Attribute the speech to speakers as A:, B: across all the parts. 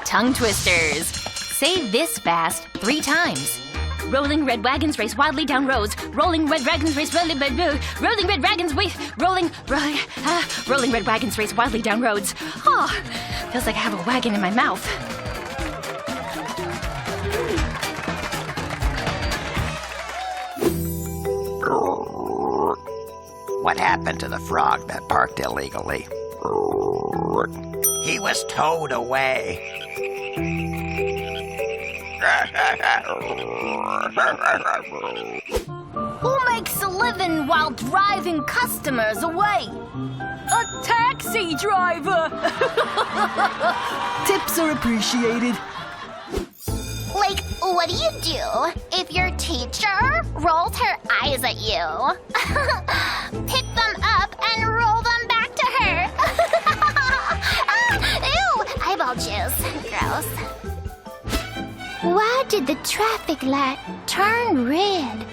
A: tongue twisters. Say this fast 3 times. Rolling red wagons race wildly down roads. Rolling red wagons race rolling red wagons rolling red wagons race wildly down roads. Oh, feels like I have a wagon in my mouth.
B: What happened to the frog that barked illegally? He was towed away.
A: Who makes a living while driving customers away? A taxi driver!
C: Tips are appreciated.
D: Like, what do you do if your teacher rolls her eyes at you? Pick them up and roll them back to her. Ew! Eyeball juice. Gross. Why did the traffic light turn red?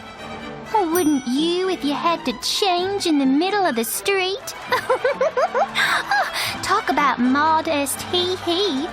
D: Wouldn't you if you had to change in the middle of the street? Talk about modest hee-hee.